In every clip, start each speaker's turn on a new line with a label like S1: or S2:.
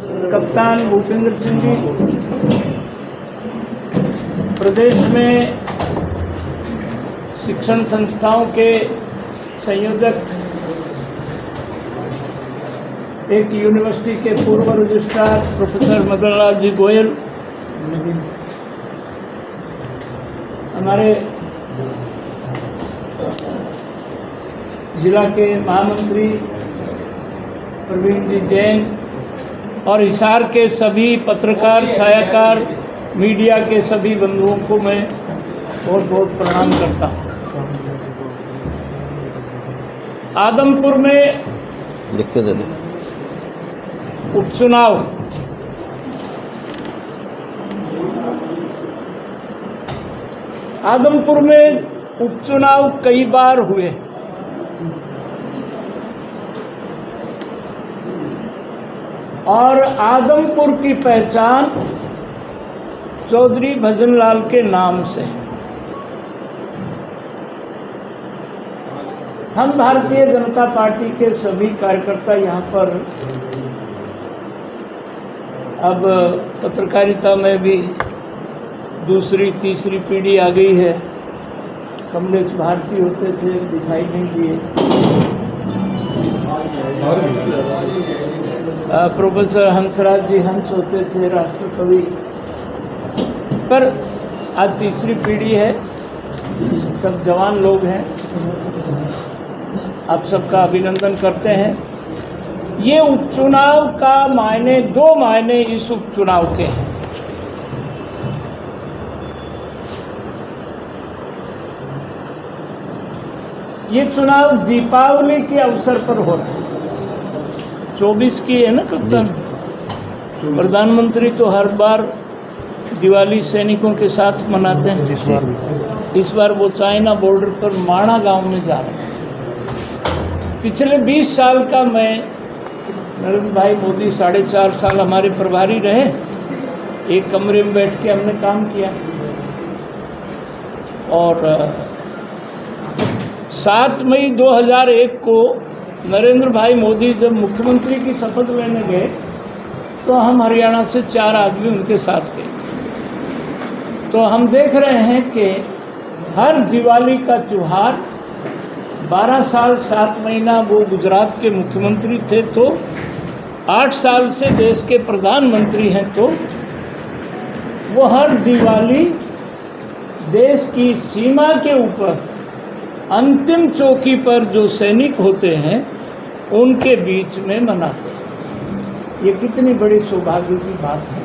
S1: कप्तान भूपेंद्र सिंह जी, प्रदेश में शिक्षण संस्थाओं के संयोजक, एक यूनिवर्सिटी के पूर्व रजिस्ट्रार प्रोफेसर मदन लाल जी गोयल, हमारे जिला के महामंत्री प्रवीण जी जैन और हिसार के सभी पत्रकार, छायाकार, मीडिया के सभी बंधुओं को मैं बहुत बहुत प्रणाम करता हूँ। आदमपुर में
S2: लिख के दे दे।
S1: उपचुनाव आदमपुर में उपचुनाव कई बार हुए। और आदमपुर की पहचान चौधरी भजनलाल के नाम से। हम भारतीय जनता पार्टी के सभी कार्यकर्ता यहाँ पर अब पत्रकारिता में भी दूसरी तीसरी पीढ़ी आ गई है। कमलेश भारती होते थे, दिखाई नहीं दिए। प्रोफेसर हंसराज जी हंस होते थे, राष्ट्रकवि। पर आज तीसरी पीढ़ी है, सब जवान लोग हैं। आप सबका अभिनंदन करते हैं। ये उपचुनाव का मायने, दो मायने इस उपचुनाव के हैं। ये चुनाव दीपावली के अवसर पर हो रहा है। 24 की है ना कप्तान? प्रधानमंत्री तो हर बार दिवाली सैनिकों के साथ मनाते हैं। इस बार वो चाइना बॉर्डर पर माणा गांव में जा रहे हैं। पिछले 20 साल का मैं, नरेंद्र भाई मोदी 4.5 साल हमारे प्रभारी रहे। एक कमरे में बैठ के हमने काम किया। और 7 मई 2001 को नरेंद्र भाई मोदी जब मुख्यमंत्री की शपथ लेने गए तो हम हरियाणा से 4 आदमी उनके साथ गए। तो हम देख रहे हैं कि हर दिवाली का त्यौहार, 12 साल 7 महीना वो गुजरात के मुख्यमंत्री थे, तो 8 साल से देश के प्रधानमंत्री हैं, तो वो हर दिवाली देश की सीमा के ऊपर अंतिम चौकी पर जो सैनिक होते हैं उनके बीच में मनाते हैं। ये कितनी बड़ी सौभाग्य की बात है।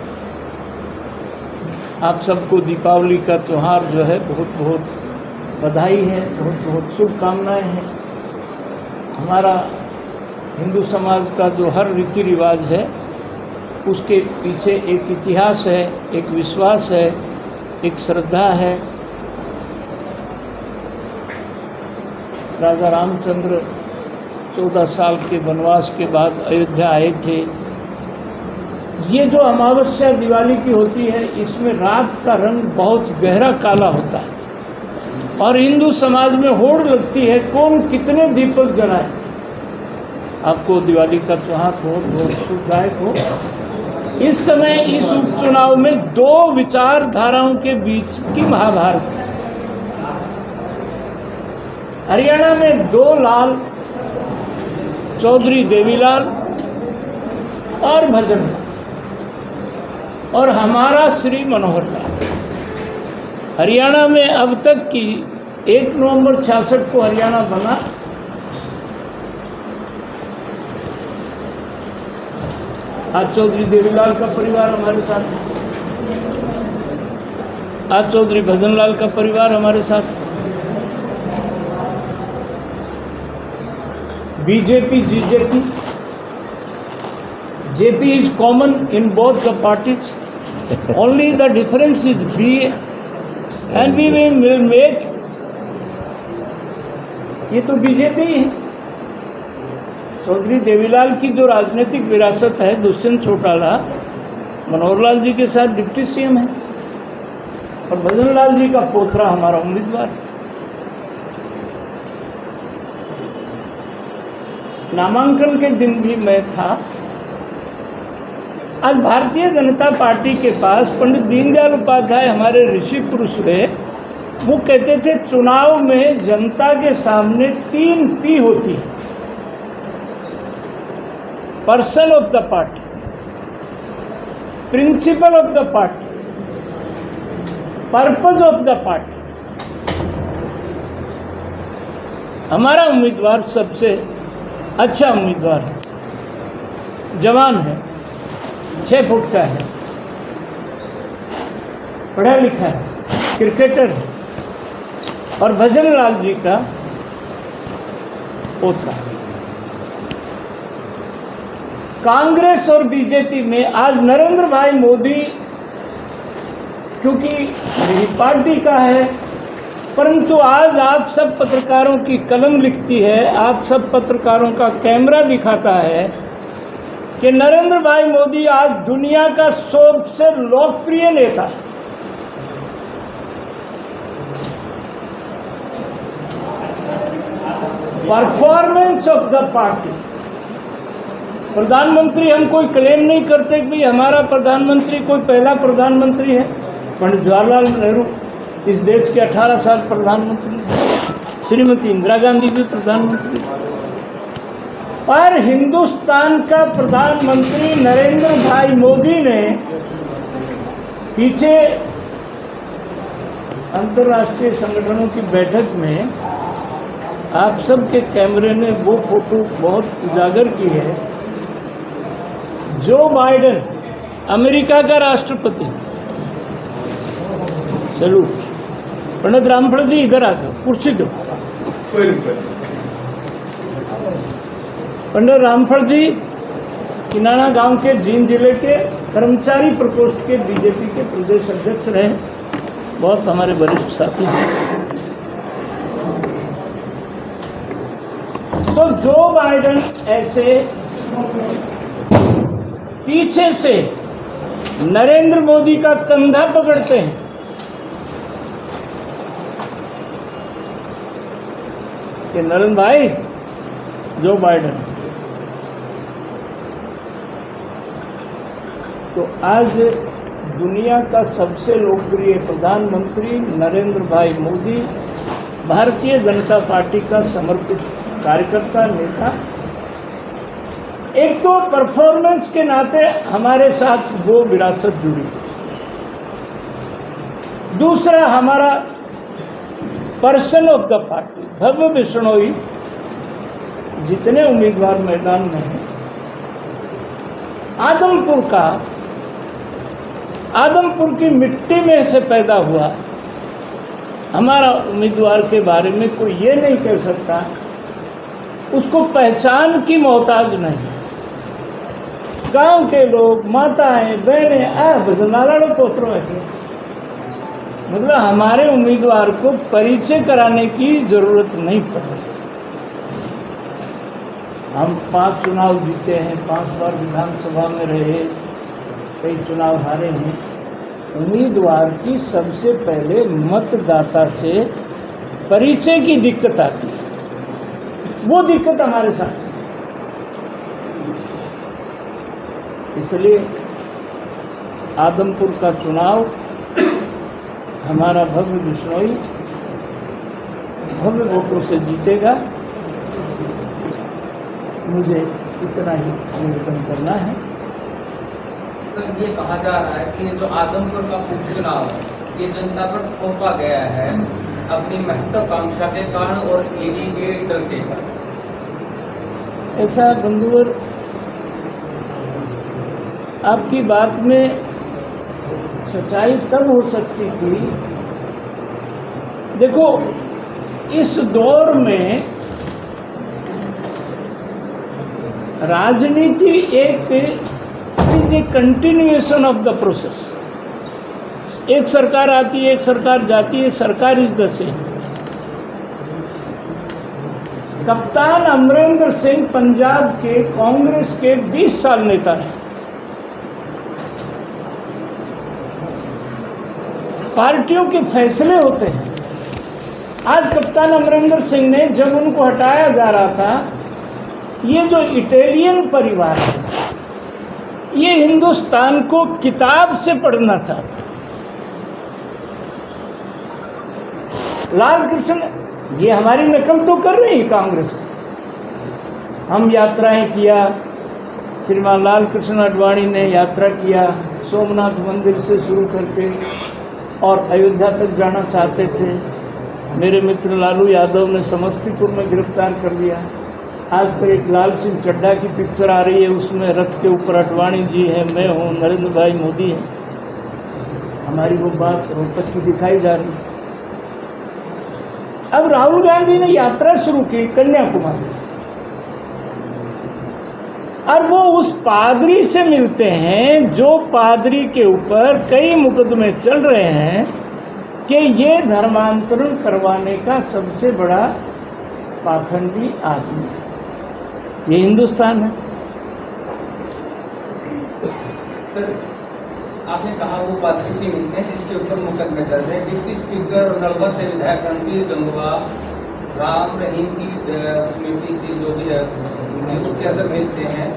S1: आप सबको दीपावली का त्यौहार जो है बहुत बहुत बधाई है, बहुत बहुत शुभकामनाएं हैं। हमारा हिंदू समाज का जो हर रीति रिवाज है उसके पीछे एक इतिहास है, एक विश्वास है, एक श्रद्धा है। राजा रामचंद्र 14 साल के वनवास के बाद अयोध्या आए थे। ये जो अमावस्या दिवाली की होती है, इसमें रात का रंग बहुत गहरा काला होता है और हिंदू समाज में होड़ लगती है कौन कितने दीपक जलाए। आपको दिवाली का त्यौहार बहुत बहुत शुभदायक हो। इस समय इस उपचुनाव में 2 विचारधाराओं के बीच की महाभारत है। हरियाणा में 2 लाल, चौधरी देवीलाल और भजन, और हमारा श्री मनोहर लाल। हरियाणा में अब तक की 1 नवंबर 66 को हरियाणा बना। आज चौधरी देवीलाल का परिवार हमारे साथ है, आज चौधरी भजनलाल का परिवार हमारे साथ है। BJP, GJP, JP is common in both the parties. Only the difference is B, and we will make. ये तो बीजेपी है। चौधरी देवीलाल की जो राजनीतिक विरासत है, दुष्यंत चौटाला मनोहर लाल जी के साथ डिप्टी CM है और भजन लाल जी का पोतरा हमारा उम्मीदवार है। नामांकन के दिन भी मैं था आज भारतीय जनता पार्टी के पास पंडित दीनदयाल उपाध्याय हमारे ऋषि पुरुष हुए, वो कहते थे चुनाव में जनता के सामने 3 P होती है, person of the party, principle of the party, purpose of the party. हमारा उम्मीदवार सबसे अच्छा उम्मीदवार है, जवान है, 6 फुट का है, पढ़ा लिखा है, क्रिकेटर है और भजन लाल जी का पोता। कांग्रेस और बीजेपी में आज नरेंद्र भाई मोदी क्योंकि मेरी पार्टी का है, परंतु आज आप सब पत्रकारों की कलम लिखती है, आप सब पत्रकारों का कैमरा दिखाता है कि नरेंद्र भाई मोदी आज दुनिया का सबसे लोकप्रिय नेता है। Performance of the party. प्रधानमंत्री हम कोई क्लेम नहीं करते कि भाई हमारा प्रधानमंत्री कोई पहला प्रधानमंत्री है। पंडित जवाहरलाल नेहरू इस देश के 18 साल प्रधानमंत्री, श्रीमती इंदिरा गांधी भी प्रधानमंत्री, पर हिंदुस्तान का प्रधानमंत्री नरेंद्र भाई मोदी ने पीछे अंतर्राष्ट्रीय संगठनों की बैठक में आप सबके कैमरे ने वो फोटो बहुत उजागर की है। जो बाइडेन अमेरिका का राष्ट्रपति, सैल्यूट। पंडित रामफल जी इधर आ जाओ, कुर्सी दो। पंडित रामफल जी किनाना गांव के जींद जिले के कर्मचारी प्रकोष्ठ के बीजेपी के प्रदेश अध्यक्ष रहे, बहुत हमारे वरिष्ठ साथी हैं। तो जो बाइडेन ऐसे पीछे से नरेंद्र मोदी का कंधा पकड़ते हैं कि नरेंद्र भाई, जो बाइडेन, तो आज दुनिया का सबसे लोकप्रिय प्रधानमंत्री नरेंद्र भाई मोदी भारतीय जनता पार्टी का समर्पित कार्यकर्ता, नेता। एक तो परफॉर्मेंस के नाते हमारे साथ वो विरासत जुड़ी, दूसरा हमारा पर्सन ऑफ द पार्टी भव्य बिश्नोई। जितने उम्मीदवार मैदान में हैं, आदमपुर की मिट्टी में से पैदा हुआ हमारा उम्मीदवार के बारे में कोई ये नहीं कह सकता, उसको पहचान की मोहताज नहीं। गांव के लोग, माताएं, बहनें भजनालाड़ो पोत्रों है, मतलब हमारे उम्मीदवार को परिचय कराने की जरूरत नहीं पड़ी। हम 5 चुनाव जीते हैं, 5 बार विधानसभा में रहे, कई चुनाव हारे हैं। उम्मीदवार की सबसे पहले मतदाता से परिचय की दिक्कत आती है, वो दिक्कत हमारे साथ है। इसलिए आदमपुर का चुनाव हमारा भव्य बिश्नोई भव्य वोटों से जीतेगा। मुझे इतना ही निवेदन करना है।
S2: सर, ये कहा जा रहा है कि जो आदमपुर का उपचुनाव ये जनता पर थोपा गया है अपनी महत्वाकांक्षा के कारण और ईडी के डर के कारण।
S1: ऐसा बंधुवर, आपकी बात में सच्चाई तब हो सकती थी। देखो, इस दौर में राजनीति एक कंटिन्यूएशन ऑफ द प्रोसेस। एक सरकार आती है, एक सरकार जाती है, सरकार इज द सेम। कप्तान अमरिंदर सिंह पंजाब के कांग्रेस के 20 साल नेता रहे। पार्टियों के फैसले होते हैं। आज कप्तान अमरिंदर सिंह ने, जब उनको हटाया जा रहा था, ये जो इटालियन परिवार है, ये हिंदुस्तान को किताब से पढ़ना चाहता है। लाल कृष्ण ये हमारी नकल तो कर रही है कांग्रेस। हम यात्राएं किया, श्रीमान लाल कृष्ण आडवाणी ने यात्रा किया सोमनाथ मंदिर से शुरू करके और अयोध्या तक जाना चाहते थे। मेरे मित्र लालू यादव ने समस्तीपुर में गिरफ्तार कर लिया। आज पर एक लाल सिंह चड्ढा की पिक्चर आ रही है, उसमें रथ के ऊपर आडवाणी जी है, मैं हूँ, नरेंद्र भाई मोदी है। हमारी वो बात रोहतक की दिखाई जा रही है। अब राहुल गांधी ने यात्रा शुरू की कन्याकुमारी से, और वो उस पादरी से मिलते हैं जो पादरी के ऊपर कई मुकदमे चल रहे हैं कि ये धर्मांतरण करवाने का सबसे बड़ा पाखंडी आदमी है। ये हिंदुस्तान है।
S2: सर, आपने कहा वो पादरी से मिलते हैं जिसके ऊपर मुकदमे दर्ज है। डिप्टी स्पीकर और नलवा से विधायक रणबीर गंगवा राम रहीम की समिति से जो भी है उसके अंदर मिलते हैं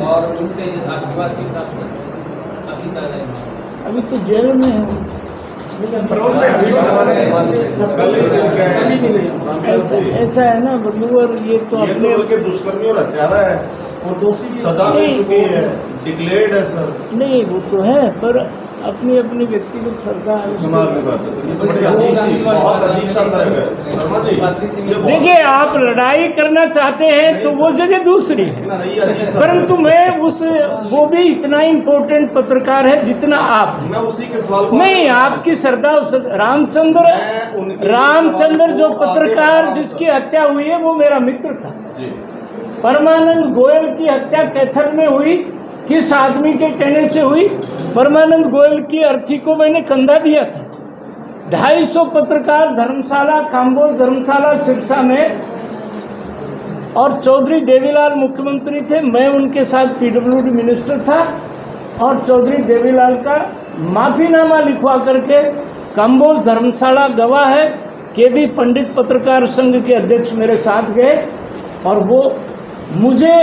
S2: और उनसे आशीर्वाद भी प्राप्त अभी कर रहे हैं।
S1: अभी तो जेल में है। ऐसा है ना बंधुवर, ये तो अपने
S3: दुष्कर्मी और हत्यारा है और दोषी सजा मिल चुकी है, डिक्लेयर्ड है सर।
S1: नहीं वो तो है, पर अपनी अपनी व्यक्तिगत सरकार।
S3: बहुत अजीब सा तर्क है शर्मा जी।
S1: देखिए, आप लड़ाई करना चाहते हैं तो वो जगह दूसरी है, परंतु मैं वो भी इतना इम्पोर्टेंट पत्रकार है जितना आप।
S3: मैं उसी के सवाल को
S1: नहीं, आपकी श्रद्धा रामचंद्र जो पत्रकार जिसकी हत्या हुई है वो मेरा मित्र था। परमानंद गोयल की हत्या कैथल में हुई, किस आदमी के कहने से हुई? परमानंद गोयल की अर्थी को मैंने कंधा दिया था। 250 पत्रकार धर्मशाला, काम्बोज धर्मशाला सिरसा में, और चौधरी देवीलाल मुख्यमंत्री थे, मैं उनके साथ पीडब्ल्यूडी मिनिस्टर था, और चौधरी देवीलाल का माफीनामा लिखवा करके काम्बोज धर्मशाला गवाह है। केबी पंडित पत्रकार संघ के अध्यक्ष मेरे साथ गए, और वो मुझे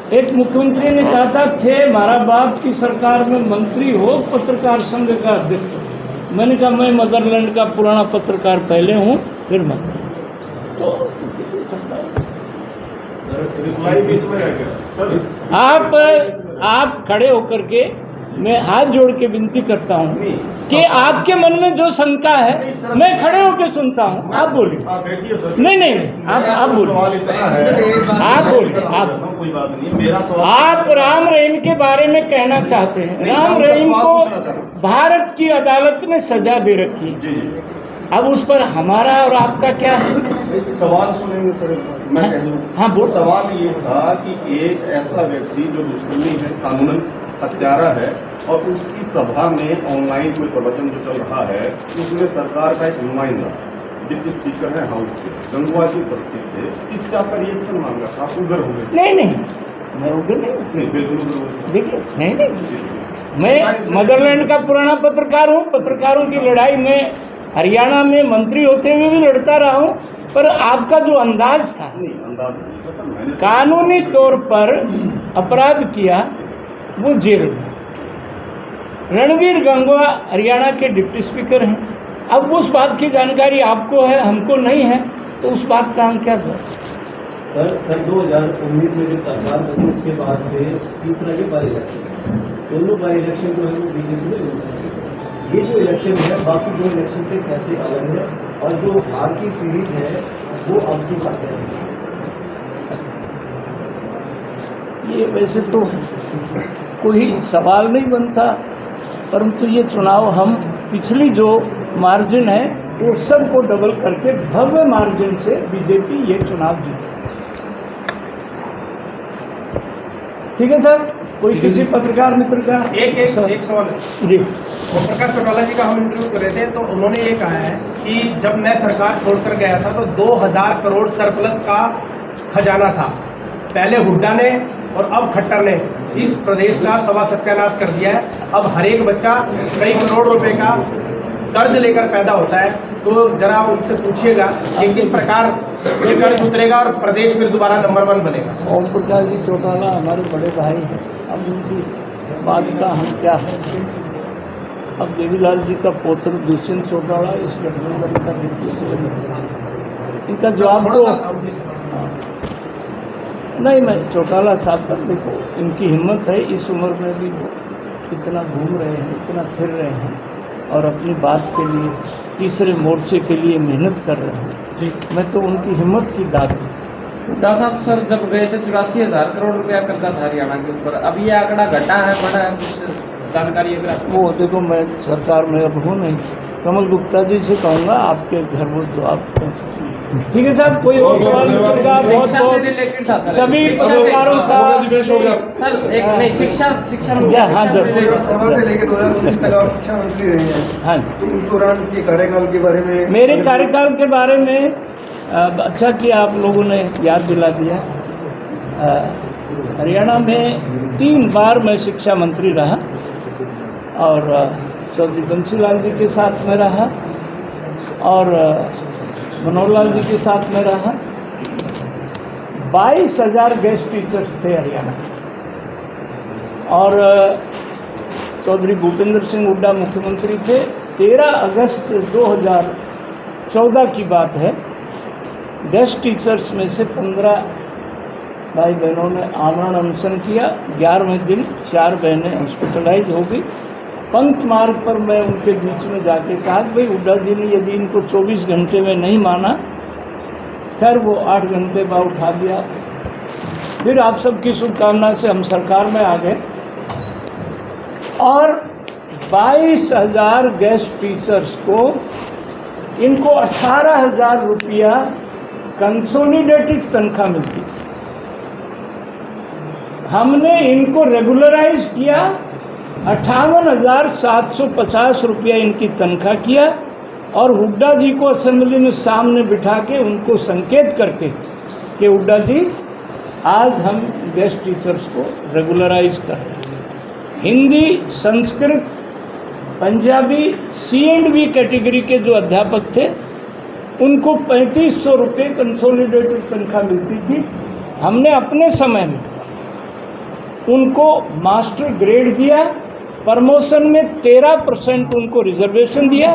S1: एक मुख्यमंत्री ने कहा था, थे हमारा बाप की सरकार में मंत्री हो, पत्रकार संघ का अध्यक्ष। मैंने कहा मैं मदरलैंड का पुराना पत्रकार पहले हूँ फिर मंत्री। तो आप खड़े होकर के मैं हाथ जोड़ के विनती करता हूँ कि आपके मन में जो शंका है मैं खड़े होकर सुनता हूँ। आप बोलिए।
S3: आप बैठिए सर।
S1: नहीं, आप बोलिए।
S3: सवाल इतना है,
S1: आप बोलिए। आप
S3: कोई बात नहीं, मेरा सवाल।
S1: आप राम रहीम के बारे में कहना चाहते हैं। राम रहीम को भारत की अदालत ने सजा दे रखी है। अब उस पर हमारा और आपका क्या
S3: सवाल सुनेंगे सर? मैं कह लूँ।
S1: हाँ बोल।
S3: सवाल ये था कि एक ऐसा व्यक्ति जो दुष्कर्मी है, कानूनन हत्यारा है, और उसकी सभा में ऑनलाइन कोई प्रवचन जो चल रहा है उसमें सरकार का एक नुमाइंदा डिप्टी स्पीकर है हाउस के गंगवा जी उपस्थित थे। इस पर आपका रिएक्शन मांगा था, आप उग्र हो गए?
S1: नहीं, मैं उग्र नहीं,
S3: बिल्कुल उग्र।
S1: देखिए, नहीं, मैं मदरलैंड का पुराना पत्रकार हूँ। पत्रकारों की लड़ाई में हरियाणा में मंत्री होते हुए भी लड़ता रहा हूँ, पर आपका जो अंदाज था, कानूनी तौर पर अपराध किया, वो जेल में। रणबीर गंगवा हरियाणा के डिप्टी स्पीकर हैं। अब उस बात की जानकारी आपको है, हमको नहीं है, तो उस बात का हम क्या करें?
S4: सर 2019 में जब सरकार बनी उसके बाद से तीसरा ये बाई इलेक्शन, दोनों बाई इलेक्शन जो है वो बीजेपी ने लड़ी। ये जो इलेक्शन है बाकी दो इलेक्शन से कैसे अलग है, और जो हार की सीरीज है वो अब की बात है?
S1: ये वैसे तो कोई सवाल नहीं बनता, परंतु ये चुनाव हम पिछली जो मार्जिन है वो सबको डबल करके भव्य मार्जिन से बीजेपी ये चुनाव जीती। ठीक है सर, कोई किसी पत्रकार मित्र का
S5: एक सवाल है
S1: जी।
S5: प्रकाश चौटाला जी का हम इंटरव्यू कर रहे थे, तो उन्होंने ये कहा है कि जब मैं सरकार छोड़कर गया था तो 2000 करोड़ सरप्लस का खजाना था। पहले हुड्डा ने और अब खट्टर ने इस प्रदेश का सवा सत्यानाश कर दिया है। अब हर एक बच्चा कई करोड़ रुपए का कर्ज लेकर पैदा होता है। तो जरा उनसे पूछिएगा कि किस प्रकार ये कर्ज उतरेगा और प्रदेश फिर दोबारा नंबर 1 बनेगा।
S1: ओम प्रकाश जी चौटाला हमारे बड़े भाई हैं, अब उनकी बात का हम क्या है। अब देवीलाल जी का पौत्र दुष्यंत चौटाला इस गठबंधन का डिप्टी सीएम, इनका जवाब तो नहीं। मैं चौटाला साहब पर देखो, इनकी हिम्मत है, इस उम्र में भी वो इतना घूम रहे हैं, इतना फिर रहे हैं और अपनी बात के लिए तीसरे मोर्चे के लिए मेहनत कर रहे हैं जी। मैं तो उनकी हिम्मत की दाद हूँ।
S2: हुड्डा साहब सर जब गए थे 84,000 करोड़ रुपया कर्जा था हरियाणा के ऊपर, अब ये आंकड़ा घटा है बढ़ा है, कुछ जानकारी अगर आपको?
S1: वो देखो, मैं सरकार में अब हूँ नहीं, कमल गुप्ता जी से कहूँगा आपके घर वो जवाब पहुँचे। ठीक है साहब, कोई और सवाल इस प्रकार
S2: शिक्षा से रिलेटेड था सर,
S1: सभी
S2: शिक्षा से
S1: पत्रकारों का
S2: सर एक नहीं शिक्षा
S1: हाँ,
S2: से
S1: हाँ,
S2: related
S6: सभा
S2: सर।
S6: से लेकर 2019 तक आप शिक्षा मंत्री रहे हैं,
S1: हाँ,
S6: तो उस दौरान के कार्यकाल के बारे में
S1: मेरे कार्यकाल के बारे में अच्छा किया आप लोगों ने याद दिला दिया। हरियाणा में 3 बार मैं शिक्षा मंत्री रहा और चौधरी बंसीलाल जी के साथ में रहा और मनोहर लाल जी के साथ में रहा। 22,000 गेस्ट टीचर्स थे हरियाणा और चौधरी भूपेंद्र सिंह हुड्डा मुख्यमंत्री थे। 13 अगस्त 2014 की बात है। गेस्ट टीचर्स में से 15 भाई बहनों ने आमरण अनशन किया। 11वें दिन 4 बहनें हॉस्पिटलाइज हो गई। पंथ मार्ग पर मैं उनके बीच में जाके कहा कि भाई हुड्डा जी ने यदि इनको 24 घंटे में नहीं माना, खैर वो 8 घंटे बाद उठा दिया। फिर आप सबकी शुभकामना से हम सरकार में आ गए और 22,000 गेस्ट टीचर्स को इनको 18,000 रुपया कंसोलिडेटेड तनख्वाह मिलती थी। हमने इनको रेगुलराइज किया, 58,750 रुपया इनकी तनख्वाह किया और हुड्डा जी को असेंबली में सामने बिठा के उनको संकेत करके कि हुड्डा जी आज हम गेस्ट टीचर्स को रेगुलराइज कर रहे हैं। हिंदी, संस्कृत, पंजाबी, C&B कैटेगरी के जो अध्यापक थे उनको 3500 रुपये कंसोलिडेटेड तनख्वाह मिलती थी। हमने अपने समय में उनको मास्टर ग्रेड दिया, प्रमोशन में 13% उनको रिजर्वेशन दिया।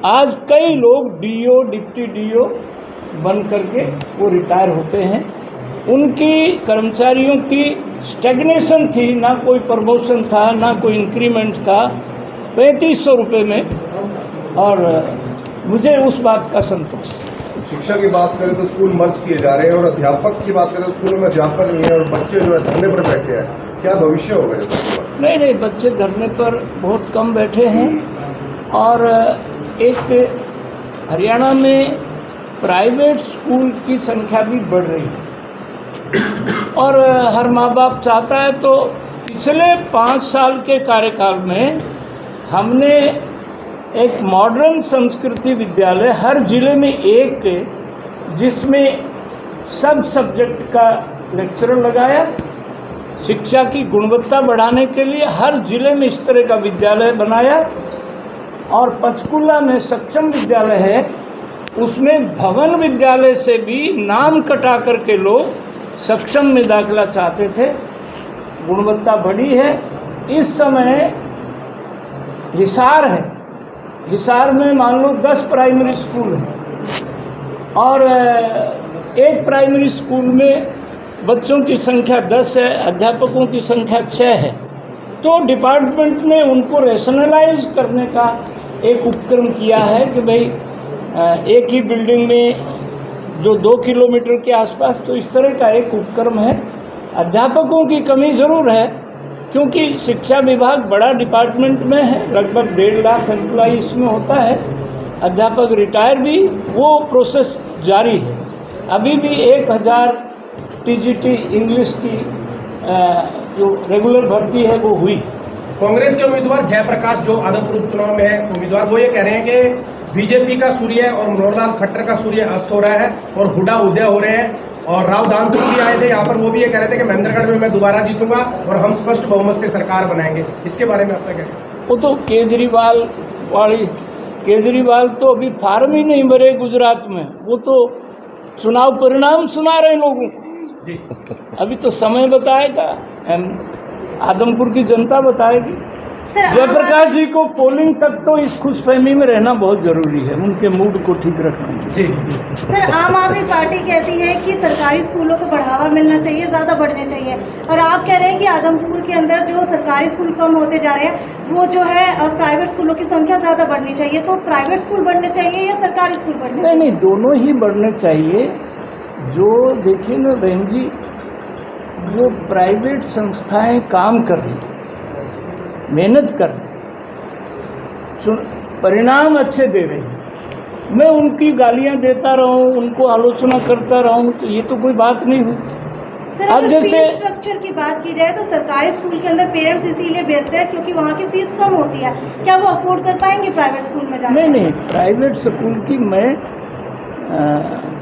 S1: आज कई लोग DO, डिप्टी DO बन करके वो रिटायर होते हैं। उनकी कर्मचारियों की स्टेगनेशन थी, ना कोई प्रमोशन था ना कोई इंक्रीमेंट था, 3500 रुपये में, और मुझे उस बात का संतोष।
S7: शिक्षा की बात करें तो स्कूल मर्ज किए जा रहे हैं और अध्यापक की बात करें तो स्कूलों में अध्यापक नहीं है और बच्चे जो है धरने पर बैठे हैं, क्या भविष्य होगा इसका?
S1: नहीं, बच्चे धरने पर बहुत कम बैठे हैं और एक हरियाणा में प्राइवेट स्कूल की संख्या भी बढ़ रही है और हर माँ बाप चाहता है। तो पिछले 5 साल के कार्यकाल में हमने एक मॉडर्न संस्कृति विद्यालय हर जिले में एक, जिसमें सब सब्जेक्ट का लेक्चरर लगाया। शिक्षा की गुणवत्ता बढ़ाने के लिए हर जिले में इस तरह का विद्यालय बनाया और पंचकुला में सक्षम विद्यालय है, उसमें भवन विद्यालय से भी नाम कटा करके लोग सक्षम में दाखिला चाहते थे। गुणवत्ता बढ़ी है। इस समय हिसार है, हिसार में मान लो 10 प्राइमरी स्कूल हैं और एक प्राइमरी स्कूल में बच्चों की संख्या 10 है, अध्यापकों की संख्या 6 है। तो डिपार्टमेंट ने उनको रेशनलाइज करने का एक उपक्रम किया है कि भाई एक ही बिल्डिंग में जो 2 किलोमीटर के आसपास, तो इस तरह का एक उपक्रम है। अध्यापकों की कमी ज़रूर है क्योंकि शिक्षा विभाग बड़ा डिपार्टमेंट में है, लगभग 1.5 लाख एम्प्लॉई इसमें होता है। अध्यापक रिटायर भी, वो प्रोसेस जारी है। अभी भी 1000 TGT इंग्लिश की जो रेगुलर भर्ती है वो हुई।
S5: कांग्रेस के उम्मीदवार जयप्रकाश जो आदमपुर उपचुनाव में है उम्मीदवार, वो ये कह रहे हैं कि बीजेपी का सूर्य और मनोहर लाल खट्टर का सूर्य अस्त हो रहा है और हुड्डा उदय हो रहे हैं। और राव दान सिंह भी आए थे यहाँ पर, वो भी ये कह रहे थे कि महेंद्रगढ़ में मैं दोबारा जीतूंगा और हम स्पष्ट बहुमत से सरकार बनाएंगे। इसके बारे में आपका क्या कहना है?
S1: वो तो केजरीवाल वाली केजरीवाल तो अभी फार्म ही नहीं भरे गुजरात में, वो तो चुनाव परिणाम सुना रहे लोगों को। अभी तो समय बताएगा, आदमपुर की जनता बताएगी। जयप्रकाश जी को पोलिंग तक तो इस खुशफहमी में रहना बहुत जरूरी है, उनके मूड को ठीक रखना। जी
S8: सर, आम आदमी पार्टी कहती है कि सरकारी स्कूलों को बढ़ावा मिलना चाहिए, ज़्यादा बढ़ने चाहिए, और आप कह रहे हैं कि आदमपुर के अंदर जो सरकारी स्कूल कम होते जा रहे हैं, वो जो है प्राइवेट स्कूलों की संख्या ज़्यादा बढ़नी चाहिए। तो प्राइवेट स्कूल बढ़ने चाहिए या सरकारी स्कूल बढ़ने चाहिए?
S1: नहीं, दोनों ही बढ़ने चाहिए। जो देखिए ना बहन जी, जो प्राइवेट संस्थाएं काम कर रही, मेहनत कर रही, परिणाम अच्छे दे रही हैं, मैं उनकी गालियां देता रहूं, उनको आलोचना करता रहूं, तो ये तो कोई बात नहीं हुई।
S8: सर,
S1: अब
S8: अगर
S1: जैसे
S8: फीस स्ट्रक्चर की बात की जाए तो सरकारी स्कूल के अंदर पेरेंट्स इसीलिए भेजते हैं क्योंकि वहाँ की फीस कम होती है। क्या वो अफोर्ड कर पाएंगे प्राइवेट स्कूल में जाकर?
S1: नहीं, प्राइवेट स्कूल की मैं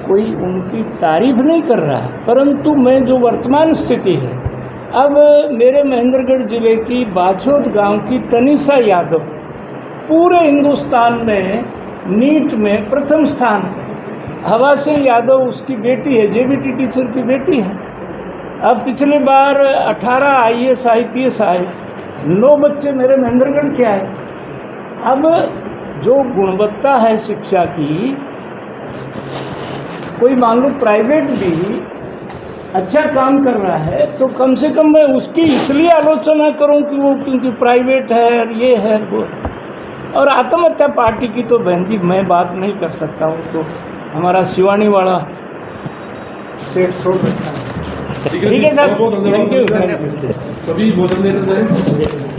S1: कोई उनकी तारीफ नहीं कर रहा, परंतु मैं जो वर्तमान स्थिति है, अब मेरे महेंद्रगढ़ जिले की बाछोद गांव की तनिषा यादव पूरे हिंदुस्तान में नीट में प्रथम स्थान, हवा सिंह यादव उसकी बेटी है, जेबीटी टीचर की बेटी है। अब पिछले बार 18 IAS IPS आए, 9 बच्चे मेरे महेंद्रगढ़ के आए। अब जो गुणवत्ता है शिक्षा की, कोई मान लो प्राइवेट भी अच्छा काम कर रहा है तो कम से कम मैं उसकी इसलिए आलोचना करूं कि वो क्योंकि प्राइवेट है और ये है वो। और आत्महत्या पार्टी की तो बहन जी मैं बात नहीं कर सकता हूँ, तो हमारा शिवानी वाला स्टेट छोड़ देता है। ठीक है सर, थैंक यू।
S7: सभी भोजन देते हैं।